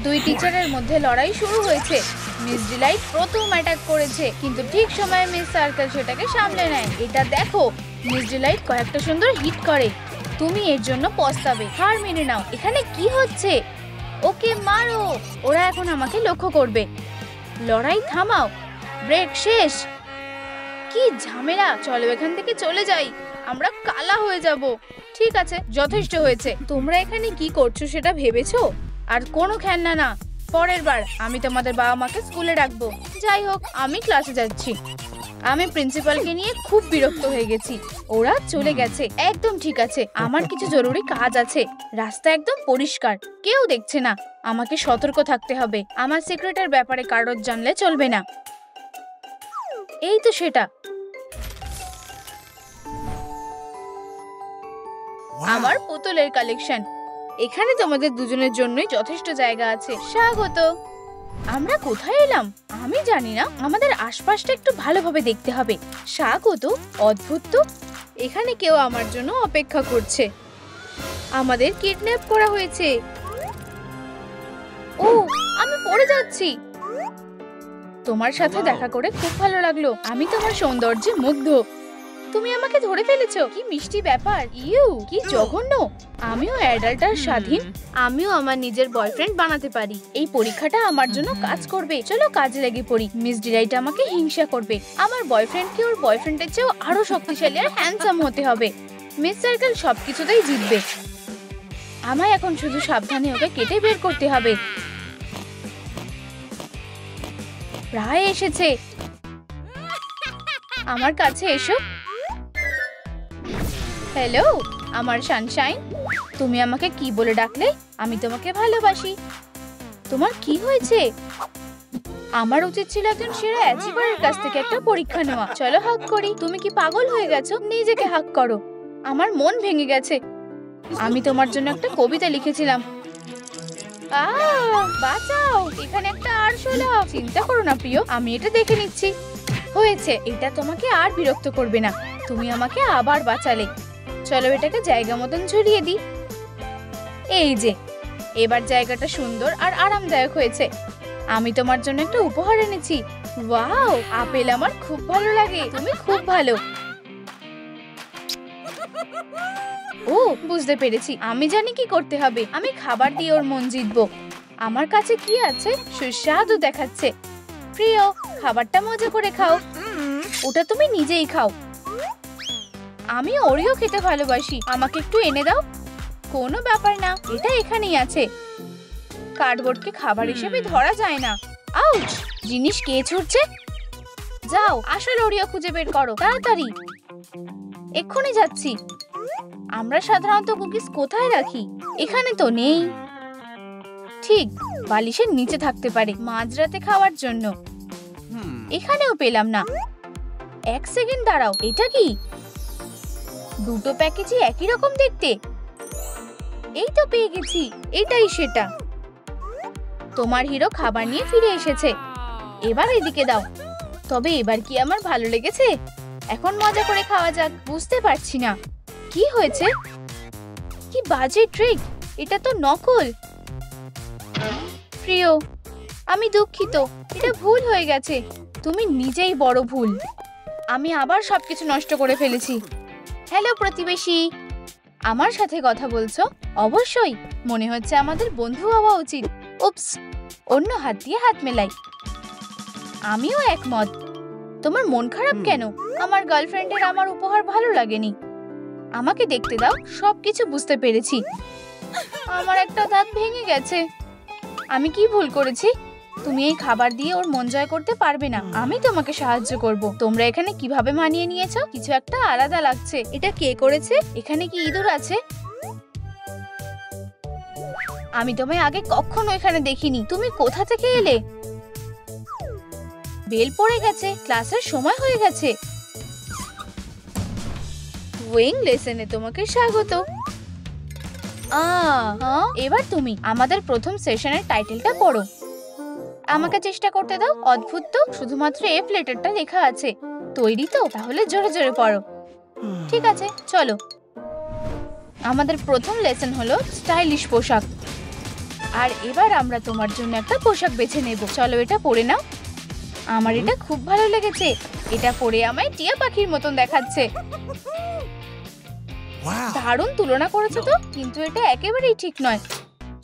দুই টিচারের মধ্যে লড়াই শুরু হয়েছে। মিস ডিলাইট প্রথম অ্যাটাক করেছে, কিন্তু ঠিক সময়ে মিস সার্কেল সেটাকে সামলে নেয়। এটা দেখো, মিস ডিলাইট কয়েকটা সুন্দর হিট করে। তুমি এর জন্য পস্তাবে। হার মেনে নাও। এখানে কি হচ্ছে? ওকে মারো। ওরা এখন আমাকে লক্ষ্য করবে। লড়াই থামাও। ব্রেক শেষ। কি ঝামেলা। চলো এখান থেকে চলে যাই। আমরা কালা হয়ে যাব। ঠিক আছে, যথেষ্ট হয়েছে। তোমরা এখানে কি করছো সেটা ভেবেছো? আর কোনো খেলনা না। পরের বার আমি তোমাদের বাবা মাকে স্কুলে রাখবো। যাই হোক, আমি ক্লাসে যাচ্ছি। আমি প্রিন্সিপালকে নিয়ে খুব বিরক্ত হয়ে গেছি। ওরা চলে গেছে, একদম ঠিক আছে। আমার কিছু জরুরি কাজ আছে। রাস্তা একদম পরিষ্কার, কেউ দেখছে না। আমাকে সতর্ক থাকতে হবে। আমার সিক্রেটের ব্যাপারে কারোর জানলে চলবে না। এই তো সেটা। আমার পুতুলের কালেকশন। এখানে তোমাদের দুজনের জন্যই যথেষ্ট জায়গা আছে। স্বাগত। আমরা কোথায় এলাম আমি জানি না। আমাদের আশপাশটা একটু ভালোভাবে দেখতে হবে। স্বাগত। অদ্ভুত তো, এখানে কেউ আমার জন্য অপেক্ষা করছে। আমাদের কিডন্যাপ করা হয়েছে। ও, আমি পড়ে যাচ্ছি। তোমার সাথে দেখা করে খুব ভালো লাগলো। আমি তোমার সৌন্দর্যে মুগ্ধ। তুমি আমাকে ধরে ফেলেছো। কি মিষ্টি ব্যাপার। ইউ, কি জঘন্য। আমিও অ্যাডাল্ট আর স্বাধীন। আমিও আমার নিজের বয়ফ্রেন্ড বানাতে পারি। এই পরীক্ষাটা আমার জন্য কাজ করবে। চলো কাজে লেগে পড়ি। মিস ডিলাইট আমাকে হিংসা করবে। আমার বয়ফ্রেন্ডকে ওর বয়ফ্রেন্ডের চেয়েও আরো শক্তিশালী আর হ্যান্ডসাম হতে হবে। মিস সার্কেল সবকিছুতেই জিতবে। আমায় এখন শুধু সাবধানে ওকে কেটে বের করতে হবে। প্রায় এসেছে। আমার কাছে এসো। হ্যালো আমার সানশাইন। তুমি আমাকে কি বলে ডাকলে? আমি তোমাকে ভালোবাসি। তোমার কি হয়েছে? আমার উচিত ছিল একজন সেরা অ্যাচিভারের কাছ থেকে একটা পরীক্ষা নেওয়া। চলো হাগ করি। তুমি কি পাগল হয়ে গেছো? নিজেকে হাগ করো। আমার মন ভেঙে গেছে। আমি তোমার জন্য একটা কবিতা লিখেছিলাম। বাঁচাও, এখানে একটা আরশোলা। চিন্তা করো না প্রিয়, আমি এটা দেখে নিচ্ছি। হয়েছে, এটা তোমাকে আর বিরক্ত করবে না। তুমি আমাকে আবার বাঁচালে। চলো এটাকে জায়গা মতন ঝুলিয়ে দিই। এই যে, এবার জায়গাটা সুন্দর আর আরামদায়ক হয়েছে। আমি তোমার জন্য একটা উপহার এনেছি। ওয়াও, আপেল আমার খুব ভালো লাগে। তুমি খুব ভালো। ও, বুঝতে পেরেছি। আমি জানি কি করতে হবে। আমি খাবার দিয়ে ওর মন জিতবো। আমার কাছে কি আছে? সুস্বাদু দেখাচ্ছে। প্রিয়, খাবারটা মজা করে খাও। ওটা তুমি নিজেই খাও। আমি ওরিও খেতে ভালোবাসি। আমাকে একটু এনে দাও। কোনো ব্যাপার না, এটা এখানেই আছে। কার্ডবোর্ডকে খাবার হিসেবে ধরা যায় না। আউচ! জিনিস কে ছুটছে? যাও, আসল ওরিও খুঁজে বের করো তাড়াতাড়ি। এক্ষুনি যাচ্ছি। আমরা সাধারণত কুকিজ কোথায় রাখি? এখানে তো নেই। ঠিক, বালিশের নিচে থাকতে পারে মাঝরাতে খাওয়ার জন্য। এখানেও পেলাম না। এক সেকেন্ড দাঁড়াও, এটা কি? দুটো প্যাকেজই একই রকম দেখতে। এই তো পেয়ে গেছি, এটাই সেটা। তোমার হিরো খাবার নিয়ে ফিরে এসেছে। এবার এদিকে দাও। তবে এবার কি আমার ভালো লেগেছে? এখন মজা করে খাওয়া যাক। বুঝতে পারছি না কি হয়েছে। কি বাজে ট্রিক, এটা তো নকল। প্রিয়, আমি দুঃখিত। এটা ভুল হয়ে গেছে। তুমি নিজেই বড় ভুল। আমি আবার সবকিছু নষ্ট করে ফেলেছি। হ্যালো প্রতিবেশী, আমার সাথে কথা বলছো? অবশ্যই, মনে হচ্ছে আমাদের বন্ধু হওয়া উচিত। উপস, অন্য হাত দিয়ে হাত মেলাই। আমিও একমত। তোমার মন খারাপ কেন? আমার গার্লফ্রেন্ডের আমার উপহার ভালো লাগেনি। আমাকে দেখতে দাও, সবকিছু বুঝতে পেরেছি। আমার একটা দাঁত ভেঙে গেছে। আমি কি ভুল করেছি? তুমি এই খাবার দিয়ে ওর মন জয় করতে পারবে না। আমি তোমাকে সাহায্য করব। তোমরা এখানে কিভাবে মানিয়ে নিয়েছো? কিছু একটা আলাদা লাগছে। এটা কে করেছে? এখানে কি ইঁদুর আছে? আমি তোমায় আগে কখনো এখানে দেখিনি। তুমি কোথা থেকে এলে? বেল পড়ে গেছে, ক্লাসের সময় হয়ে গেছে। ওয়েং লেসনে তোমাকে স্বাগত। এবার তুমি আমাদের প্রথম সেশনের টাইটেলটা পড়ো। আমাকে চেষ্টা করতে দাও। অদ্ভুত তো, শুধুমাত্র এফ লেটারটা লেখা আছে। তৈরি তো? তাহলে জোরে জোরে পড়ো। ঠিক আছে, চলো। আমাদের প্রথম লেসন হলো স্টাইলিশ পোশাক। আর এবার আমরা তোমার জন্য একটা পোশাক বেছে নেব। চলো এটা পরে নাও। আমার এটা খুব ভালো লেগেছে। এটা পরে আমায় টিয়া পাখির মতন দেখাচ্ছে। দারুণ তুলনা করেছো তো, কিন্তু এটা একেবারেই ঠিক নয়।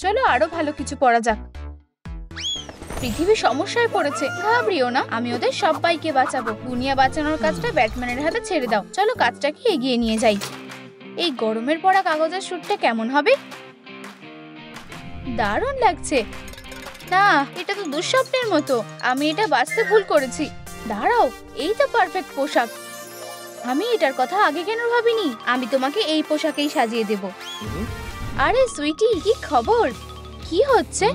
চলো আরো ভালো কিছু পরা যাক। পৃথিবী সমস্যায় পড়েছে, ঘাবড়িও না। আমি ওদের সবাইকে বাঁচাবো। দুনিয়া বাঁচানোর কাজটা ব্যাটম্যানের হাতে ছেড়ে দাও। চলো কাজটাকে এগিয়ে নিয়ে যাই। এই গরমের পড়া কাগজের স্যুটটা কেমন হবে? দারুণ লাগছে। না, এটা তো দুঃস্বপ্নের মতো। আমি এটা বাঁচতে ভুল করেছি। দাঁড়াও, এই তো পারফেক্ট পোশাক। আমি এটার কথা আগে কেন ভাবিনি? আমি তোমাকে এই পোশাকেই সাজিয়ে দেব। আরে সুইটি, কি খবর? কি হচ্ছে?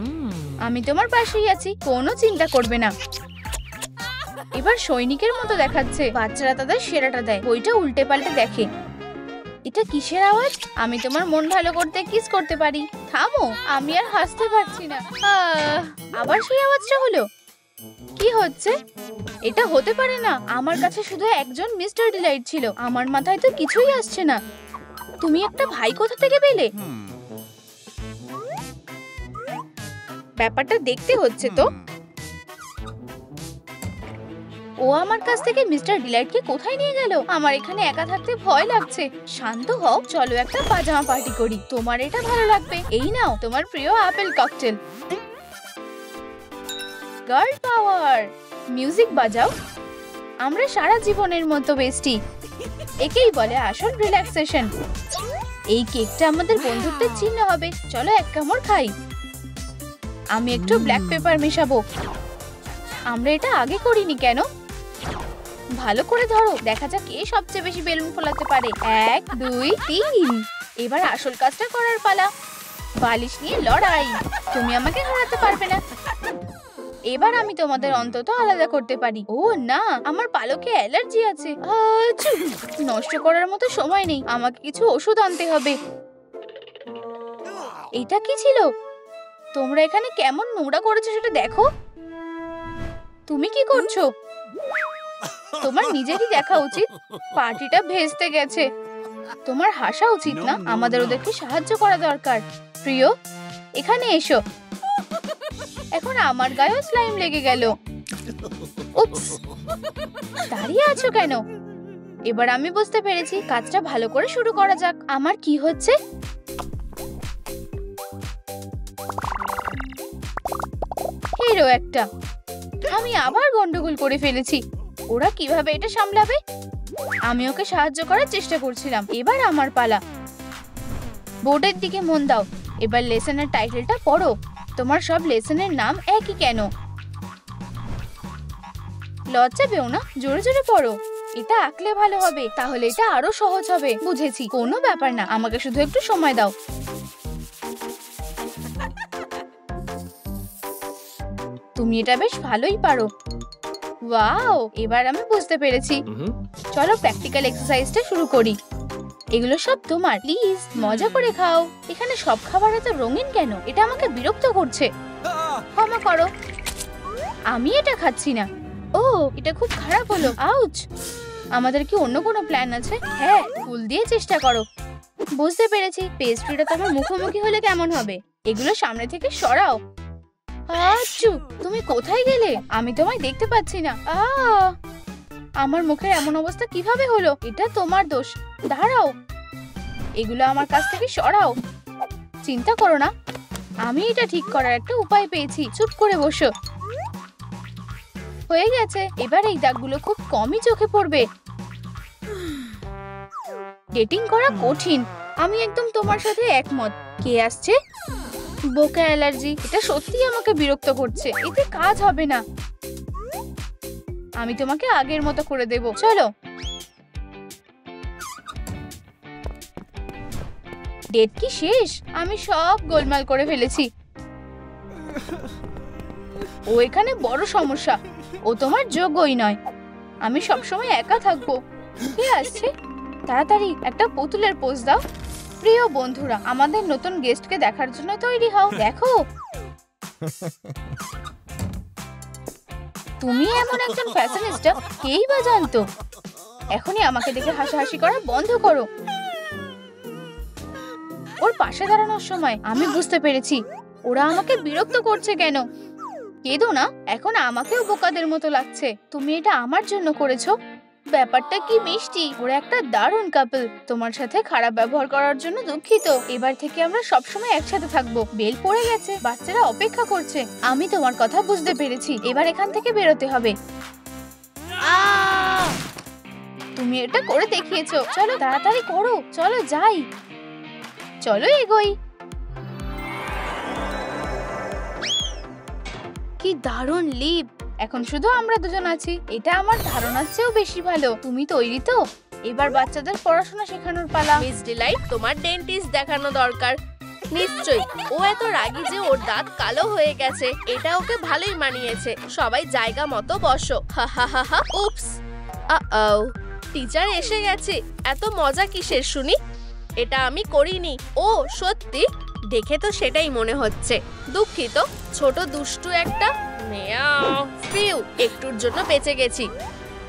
আমি তোমার পাশেই আছি, কোনো চিন্তা করবে না। এবার সৈনিকের মতো দেখাচ্ছে। বাচ্চারা তাদের সেরাটা দেয়, বইটা উল্টে পাল্টে দেখে। এটা কিসের আওয়াজ? আমি তোমার মন ভালো করতে কিস করতে পারি। থামো, আমি আর হাসতে পারছি না। আবার সেই আওয়াজটা হলো। কি হচ্ছে? এটা হতে পারে না। আমার কাছে শুধু একজন মিস্টার ডিলাইট ছিল। আমার মাথায় তো কিছুই আসছে না। তুমি একটা ভাই কোথা থেকে পেলে? ব্যাপারটা দেখতে হচ্ছে তো। ও আমার কাছ থেকে মিস্টার ডিলাইটকে কোথায় নিয়ে গেল? আমার এখানে একা থাকতে ভয় লাগছে। শান্ত হও, চলো একটা পাজামা পার্টি করি। তোমার এটা ভালো লাগবে। এই নাও তোমার প্রিয় আপেল ককটেল। গার্ল পাওয়ার, মিউজিক বাজাও। আমরা সারা জীবনের মতো বেস্টি। একেই বলে আসল রিল্যাক্সেশন। এই কেকটা আমাদের বন্ধুত্বের চিহ্ন হবে। চলো এক কামড় খাই। আমি একটু ব্ল্যাক পেপার মেশাবো। আমরা এটা আগে করিনি কেন? ভালো করে ধরো, দেখা যাক কে সবচেয়ে বেশি বেলুন ফোলাতে পারে। 1 2 3। এবার আসল কাজটা করার পালা। বালিশ নিয়ে লড়াই। তুমি আমাকে হারাতে পারবে না। এবার আমি তোমাদের অন্তত আলাদা করতে পারি। ও না, আমার পালকে অ্যালার্জি আছে। নষ্ট করার মতো সময় নেই, আমাকে কিছু ওষুধ আনতে হবে। এটা কি ছিল? তোমরা এখানে কেমন নোংরা করেছো সেটা দেখো। তুমি কি করছো? তোমার নিজেরই দেখা উচিত। পার্টিটা ভেস্তে গেছে। তোমার হাসা উচিত না। আমাদের ওদেরকে সাহায্য করা দরকার। প্রিয়, এখানে এসো। এখন আমার গায়েও স্লাইম লেগে গেল। উপস, দাঁড়িয়ে আছো কেন? এবার আমি বুঝতে পেরেছি, কাজটা ভালো করে শুরু করা যাক। আমার কি হচ্ছে? হিরো একটা। আমি আবার গন্ডগোল করে ফেলেছি। ওরা কিভাবে এটা সামলাবে? আমি ওকে সাহায্য করার চেষ্টা করছিলাম। এবার আমার পালা। বোর্ডের দিকে মন দাও। এবার লেসনের টাইটেলটা পড়ো। তোমার সব লেসনের নাম একই কেন? লজ্জা পেও না, জোরে জোরে পড়ো। এটা আঁকলে ভালো হবে, তাহলে এটা আরো সহজ হবে। বুঝেছি, কোনো ব্যাপার না, আমাকে শুধু একটু সময় দাও। তুমি এটা বেশ ভালোই পারো। ওয়াও, এবার আমি বুঝতে পেরেছি। চলো প্র্যাকটিক্যাল এক্সারসাইজটা শুরু করি। এগুলো সব তোমার, প্লিজ মজা করে খাও। এখানে সব খাবার এত রঙিন কেন? এটা আমাকে বিরক্ত করছে। ক্ষমা করো, আমি এটা খাচ্ছি না। ও, এটা খুব খারাপ হলো। আউচ। আমাদের কি অন্য কোনো প্ল্যান আছে? হ্যাঁ, ফুল দিয়ে চেষ্টা করো। বুঝতে পেরেছি, পেস্ট্রিটা তোমার মুখোমুখি হলে কেমন হবে। এগুলো সামনে থেকে সরাও। আচ্ছু, তুমি কোথায় গেলে? আমি তোমায় দেখতে পাচ্ছি না। আমার মুখের এমন অবস্থা কিভাবে হলো? এটা তোমার দোষ। দাঁড়াও, এগুলো আমার কাছ থেকে সরাও। চিন্তা করো না, আমি এটা ঠিক করার একটা উপায় পেয়েছি। চুপ করে বসো। হয়ে গেছে। এবার এই দাগগুলো খুব কমই চোখে পড়বে। ডেটিং করা কঠিন, আমি একদম তোমার সাথে একমত। কে আসছে? বোকা অ্যালার্জি। এটা সত্যিই আমাকে বিরক্ত করছে। এতে কাজ হবে না। আমি তোমাকে আগের মতো করে দেব। চলো। ডেট কি শেষ? আমি সব গোলমাল করে ফেলেছি। ও এখানে বড় সমস্যা। ও তোমার যোগ্যই নয়। আমি সবসময় একা থাকবো। কে আসছে? তাড়াতাড়ি একটা পুতুলের পোজ দাও। প্রিয় বন্ধুরা, আমাদের নতুন গেস্টকে দেখার জন্য তৈরি হও। দেখো, তুমি এমন একজন ফ্যাশনিস্টা, কেই বা জানতো। এখনই আমাকে দেখে হাসাহাসি করা বন্ধ করো। ওর পাশে দাঁড়ানোর সময় আমি বুঝতে পেরেছি ওরা আমাকে বিরক্ত করছে কেন। কেঁদো না, এখন আমাকেও বোকাদের মতো লাগছে। তুমি এটা আমার জন্য করেছো। ব্যাপারটা কি মিষ্টি। ওরা একটা দারুণ কাপল। তোমার সাথে খারাপ ব্যবহার করার জন্য দুঃখিত। এবার থেকে আমরা সবসময় একসাথে থাকবো। বেল পড়ে গেছে, বাচ্চারা অপেক্ষা করছে। আমি তোমার কথা বুঝতে পেরেছি। এবার এখান থেকে বেরোতে হবে। তুমি এটা করে দেখিয়েছো। চলো তাড়াতাড়ি করো। চলো যাই। চলো এগোই। কি দারুণ লিপ। এখন শুধু আমরা দুজন আছি। এটা আমার ধারণার চেয়েও বেশি ভালো। তুমি তৈরি তো? এবার বাচ্চাদের পড়াশোনা শেখানোর পালা। মিস ডিলাইট, তোমার ডেন্টিস্ট দেখানো দরকার। নিশ্চয়ই। ও এত রাগী যে ওর দাঁত কালো হয়ে গেছে। এটা ওকে ভালোই মানিয়েছে। সবাই জায়গা মতো বসো। হা হা হা হা। উপস। টিচার এসে গেছে। এত মজা কিসের শুনি? এটা আমি করিনি। ও সত্যি? দেখে তো সেটাই মনে হচ্ছে। দুঃখিত, ছোট দুষ্টু একটা। মিয়াও। ফিউ, একটুর জন্য বেঁচে গেছি।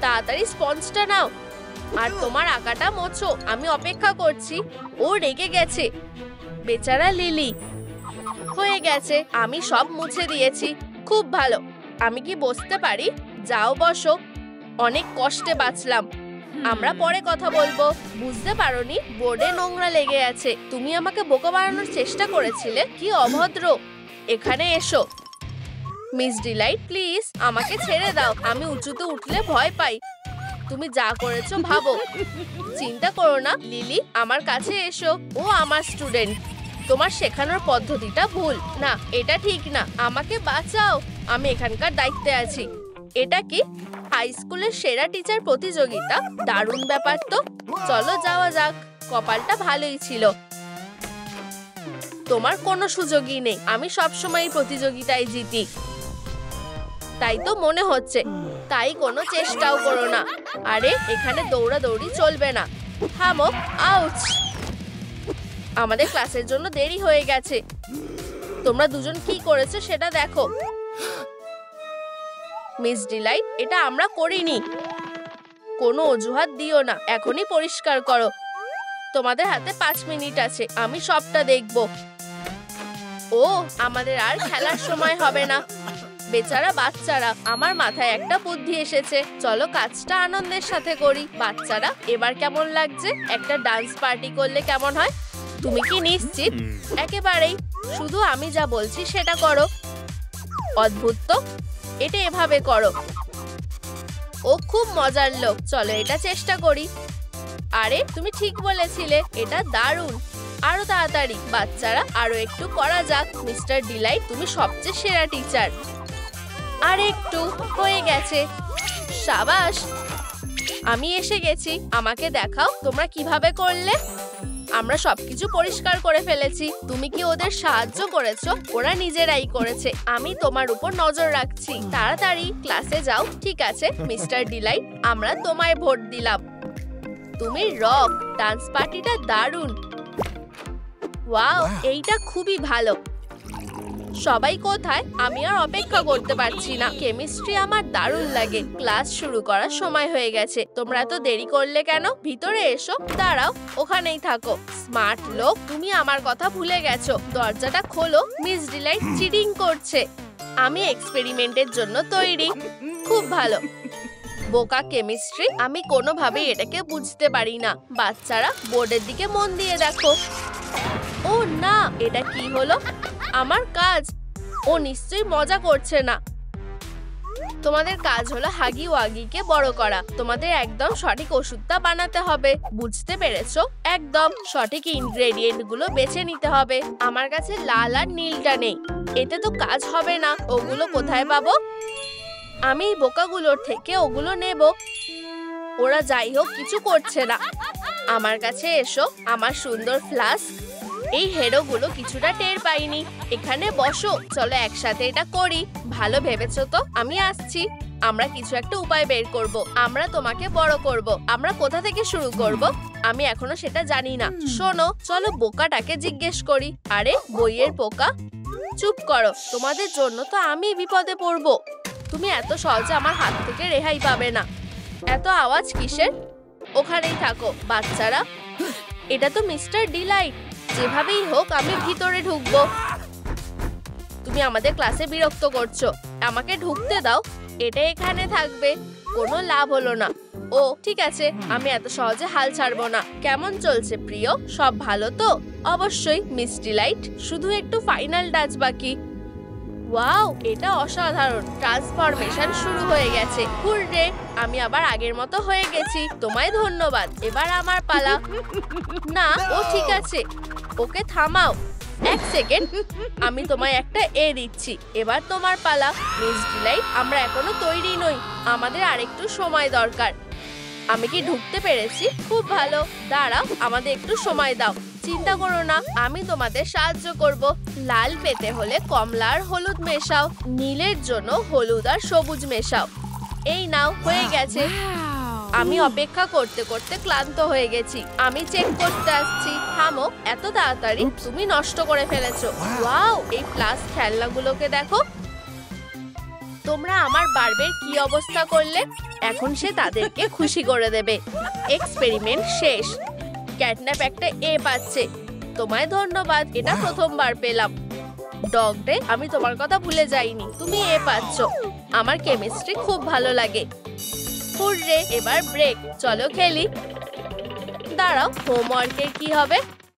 তাড়াতাড়ি স্পঞ্জটা নাও আর তোমার আঁকাটা মোছো। আমি অপেক্ষা করছি। ও রেগে গেছে। বেচারা লিলি। হয়ে গেছে, আমি সব মুছে দিয়েছি। খুব ভালো। আমি কি বসতে পারি? যাও বসো। অনেক কষ্টে বাঁচলাম। আমরা পরে কথা বলবো। বুঝতে পারোনি? বোর্ডে নোংরা লেগে আছে। তুমি আমাকে বোকা বানানোর চেষ্টা করেছিলে। কি অভদ্র। এখানে এসো। মিস ডিলাইট, প্লিজ আমাকে ছেড়ে দাও। আমি উঁচুতে উঠলে ভয় পাই। তুমি যা করেছো ভাবো। চিন্তা করো না লিলি, আমার কাছে এসো। ও আমার স্টুডেন্ট। তোমার শেখানোর পদ্ধতিটা ভুল। না, এটা ঠিক না। আমাকে বাঁচাও। আমি এখানকার দায়িত্বে আছি। এটা কি হাই স্কুলের সেরা টিচার প্রতিযোগিতা? দারুণ ব্যাপার তো। চলো যাওয়া যাক। কপালটা ভালোই ছিল। তোমার কোনো সুযোগই নেই। আমি সবসময় প্রতিযোগিতায় জিতি। তাই তো মনে হচ্ছে। তাই কোনো চেষ্টাও করো না। আরে এখানে দৌড়াদৌড়ি চলবে না। থামো। আউচ। আমাদের ক্লাসের জন্য দেরি হয়ে গেছে। তোমরা দুজন কি করেছো সেটা দেখো। মিস ডিলাইট, এটা আমরা করিনি। কোনো অজুহাত দিও না। এখনই পরিষ্কার করো। তোমাদের হাতে 5 মিনিট আছে। আমি সবটা দেখব। ও, আমাদের আর খেলার সময় হবে না। বেচারা বাচ্চারা। আমার মাথায় একটা বুদ্ধি এসেছে। চলো কাজটা আনন্দের সাথে করি। বাচ্চারা, এবার কেমন লাগছে? একটা ডান্স পার্টি করলে কেমন হয়? তুমি কি নিশ্চিত? একেবারেই। শুধু আমি যা বলছি সেটা করো। অদ্ভুত তো। এটা এভাবে করো। ও খুব মজার লোক। চলো এটা চেষ্টা করি। আরে তুমি ঠিক বলেছিলে। এটা দারুণ। আরো তাড়াতাড়ি। বাচ্চারা, আরো একটু করা যাক। মিস্টার ডিলাইট, তুমি সবচেয়ে সেরা টিচার। আর একটু। হয়ে গেছে। সাবাস। আমি এসে গেছি। আমাকে দেখাও তোমরা কিভাবে করলে। আমরা সবকিছু পরিষ্কার করে ফেলেছি। তুমি কি ওদের সাহায্য করেছো? ওরা নিজেরাই করেছে। আমি তোমার উপর নজর রাখছি। তাড়াতাড়ি ক্লাসে যাও। ঠিক আছে মিস্টার ডিলাইট, আমরা তোমায় ভোট দিলাম। তুমি রক। ডান্স পার্টিটা দারুণ। ওয়াও, এইটা খুবই ভালো। সবাই কোথায়? আমি আর অপেক্ষা করতে পারছি না। কেমিস্ট্রি আমার দারুণ লাগে। ক্লাস শুরু করার সময় হয়ে গেছে। তোমরা এত দেরি করলে কেন? ভিতরে এসো। দাঁড়াও, ওখানেই থাকো। স্মার্ট লোক, তুমি আমার কথা ভুলে গেছো। দরজাটা খোলো। মিস ডিলাইট চিটিং করছে। আমি এক্সপেরিমেন্টের জন্য তৈরি। খুব ভালো। বোকা কেমিস্ট্রি। আমি কোনোভাবেই এটাকে বুঝতে পারি না। বাচ্চারা, বোর্ডের দিকে মন দিয়ে দেখো। ও না, এটা কি হলো? আমার কাজ। ও নিশ্চয়ই মজা করছে না। তোমাদের কাজ হলো হাগি ওয়াগিকে বড় করা। তোমাদের একদম সঠিক ওষুধটা বানাতে হবে। বুঝতে পেরেছো? একদম সঠিক ইনগ্রেডিয়েন্ট গুলো বেছে নিতে হবে। আমার কাছে লাল আর নীলটা নেই। এতে তো কাজ হবে না। ওগুলো কোথায় পাবো? আমি বোকাগুলোর থেকে ওগুলো নেব। ওরা যাই হোক কিছু করছে না। আমার কাছে এসো। আমার সুন্দর ফ্লাস্ক। এই হেরোগুলো কিছুটা টের পাইনি। এখানে বসো। চলো একসাথে এটা করি। ভালো ভেবেছো তো? আমি আসছি। আমরা কিছু একটা উপায় বের করব। আমরা তোমাকে বড় করব। আমরা কোথা থেকে শুরু করব? আমি এখনো সেটা জানি না। শোনো, চলো বোকাটাকে জিজ্ঞেস করি। আরে বইয়ের পোকা, চুপ করো। তোমাদের জন্য তো আমি বিপদে পড়ব। তুমি এত সহজে আমার হাত থেকে রেহাই পাবে না। এত আওয়াজ কিসের? ওখানেই থাকো। বাচ্চারা, এটা তো মিস্টার ডিলাইট। যেভাবেই হোক আমি ভিতরে ঢুকবো। তুমি আমাদের ক্লাসে বিরক্ত করছো। আমাকে ঢুকতে দাও। এটা এখানে থাকবে। কোনো লাভ হলো না। ও ঠিক আছে, আমি এত সহজে হাল ছাড়বো না। কেমন চলছে প্রিয়? সব ভালো তো? অবশ্যই মিস ডিলাইট। শুধু একটু ফাইনাল টাচ বাকি। ওয়াও, এটা অসাধারণ। ট্রান্সফরমেশন শুরু হয়ে গেছে। হুররে, আমি আবার আগের মতো হয়ে গেছি। তোমায় ধন্যবাদ। এবার আমার পালা। না, ও ঠিক আছে। ওকে থামাও। এক সেকেন্ড, আমি তোমায় একটা এ দিচ্ছি। এবার তোমার পালা। মিস ডিলাইট, আমরা এখনো তৈরি নই, আমাদের আরেকটু সময় দরকার। আমি কি ঢুকতে পেরেছি? খুব ভালো। দাঁড়াও, আমাদের একটু সময় দাও। চিন্তা করো না, আমি তোমাদের সাহায্য করব। লাল পেতে হলে কমলা আর হলুদ মেশাও, নীলের জন্য হলুদ আর সবুজ মেশাও। এই নাও, হয়ে গেছে। আমি অপেক্ষা করতে করতে ক্লান্ত হয়ে গেছি। আমি চেক করতে আসছি। থামো, এত তাড়াতাড়ি তুমি নষ্ট করে ফেলেছো। ওয়াও, এই প্লাস খেলনাগুলোকে দেখো। তোমরা আমার বারবের কি অবস্থা করলে? এখন সে তাদেরকে খুশি করে দেবে। এক্সপেরিমেন্ট শেষ। ক্যাটন্যাপ একটা এ পাচ্ছে। তোমায় ধন্যবাদ, এটা প্রথমবার পেলাম। ডগ ডে, আমি তোমার কথা ভুলে যাইনি। তুমি এ পাচ্ছ। আমার কেমিস্ট্রি খুব ভালো লাগে। হুররে, এবার ব্রেক। চলো খেলি। দাঁড়াও, হোমওয়ার্কের কি হবে?